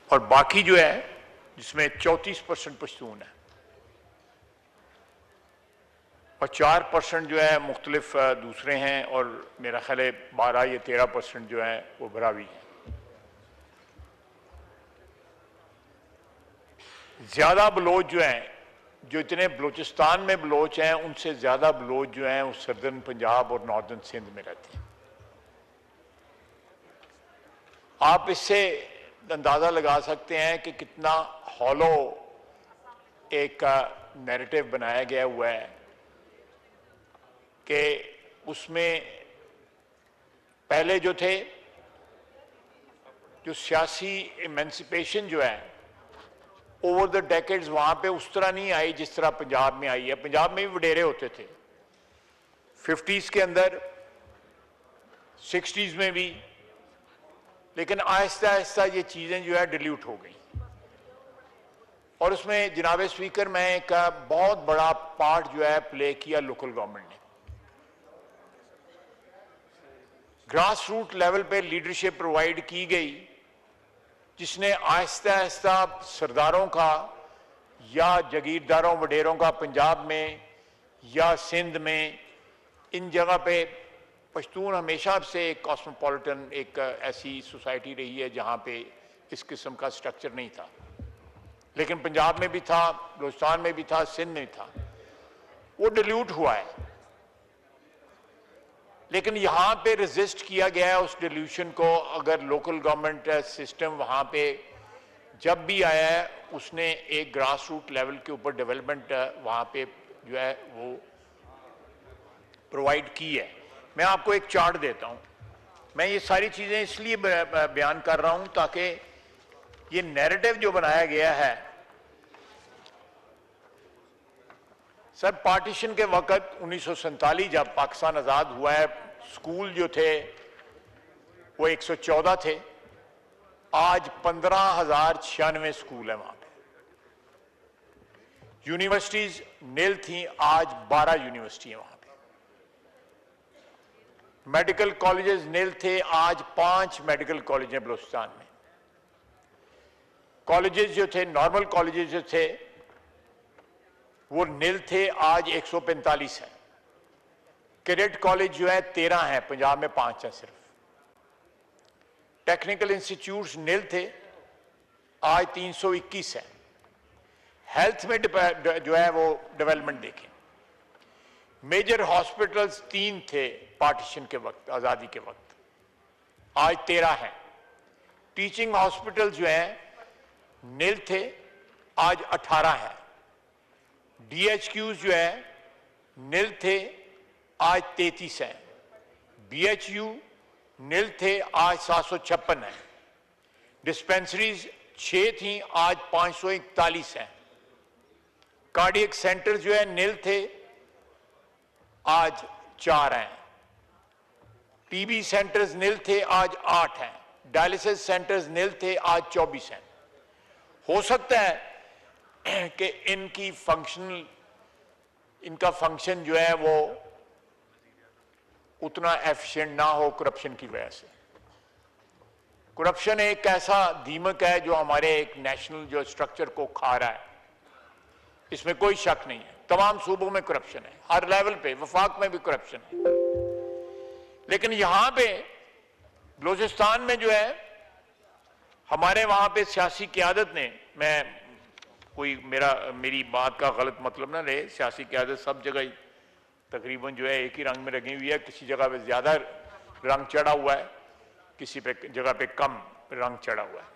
और बाकी जो है जिसमें 34% पश्तून है और 4% जो है मुख्तलिफ दूसरे हैं और मेरा ख्याल है 12 या 13% जो है वो बरावी हैं। ज्यादा बलोच जो हैं, जो इतने बलोचिस्तान में बलोच हैं उनसे ज्यादा बलोच जो हैं वो सर्दर्न पंजाब और नॉर्दर्न सिंध में रहते हैं। आप इससे अंदाजा लगा सकते हैं कि कितना हॉलो एक नैरेटिव बनाया गया हुआ है कि उसमें पहले जो थे जो सियासी इमेंसिपेशन जो है ओवर द डेकेड्स वहां पे उस तरह नहीं आई जिस तरह पंजाब में आई है। पंजाब में भी वडेरे होते थे 50s के अंदर, 60s में भी, लेकिन आहिस्ता आहिस्ता ये चीजें जो है डिल्यूट हो गई और उसमें जनाब स्पीकर में एक बहुत बड़ा पार्ट जो है प्ले किया लोकल गवर्नमेंट ने। ग्रास रूट लेवल पे लीडरशिप प्रोवाइड की गई जिसने आहिस्ता आहिस्ता सरदारों का या जगीरदारों वडेरों का पंजाब में या सिंध में इन जगह पे पश्तून हमेशा से एक कॉस्मोपॉलिटन एक ऐसी सोसाइटी रही है जहां पे इस किस्म का स्ट्रक्चर नहीं था, लेकिन पंजाब में भी था, बलूचिस्तान में भी था, सिंध में भी था, वो डिल्यूट हुआ है। लेकिन यहां पे रेजिस्ट किया गया है उस डिल्यूशन को। अगर लोकल गवर्नमेंट सिस्टम वहां पे जब भी आया है उसने एक ग्रास रूट लेवल के ऊपर डेवलपमेंट वहां पे जो है वो प्रोवाइड की है। मैं आपको एक चार्ट देता हूं। मैं ये सारी चीजें इसलिए बयान कर रहा हूं ताकि ये नैरेटिव जो बनाया गया है, सर पार्टीशन के वक्त 1947 जब पाकिस्तान आजाद हुआ है, स्कूल जो थे वो 114 थे, आज 15,096 स्कूल है वहां पे। यूनिवर्सिटीज नील थी, आज 12 यूनिवर्सिटी है वहां पे। मेडिकल कॉलेजेस नील थे, आज 5 मेडिकल कॉलेज हैं बलूचिस्तान में। कॉलेजेस जो थे, नॉर्मल कॉलेजेस जो थे वो नील थे, आज 145 हैं। कैडेट कॉलेज जो है 13 हैं, पंजाब में 5 हैं सिर्फ। टेक्निकल इंस्टीट्यूट्स नील थे, आज 321 हैं। हेल्थ में जो है वो डेवलपमेंट देखें, मेजर हॉस्पिटल्स 3 थे पार्टीशन के वक्त, आजादी के वक्त, आज 13 हैं। टीचिंग हॉस्पिटल जो हैं नील थे, आज 18 हैं। DHQs जो है नील थे, आज 33 हैं। BHU नील थे, आज 756 हैं। डिस्पेंसरीज 6 थी, आज 541 हैं। कार्डियक सेंटर जो है नील थे, आज 4 हैं। TB सेंटर्स नील थे, आज 8 हैं। डायलिसिस सेंटर्स नील थे, आज 24 हैं। हो सकता है कि इनका फंक्शन जो है वो उतना एफिशिएंट ना हो करप्शन की वजह से। करप्शन एक ऐसा दीमक है जो हमारे एक नेशनल जो स्ट्रक्चर को खा रहा है, इसमें कोई शक नहीं है। तमाम सूबों में करप्शन है, हर लेवल पे, वफाक में भी करप्शन है। लेकिन यहां पे बलूचिस्तान में जो है हमारे वहां पे सियासी क़यादत ने, मैं कोई मेरी बात का गलत मतलब ना ले, सियासी क़यादत सब जगह ही तकरीबन जो है एक ही रंग में रंगी हुई है। किसी जगह पे ज्यादा रंग चढ़ा हुआ है, किसी पे जगह पे कम रंग चढ़ा हुआ है।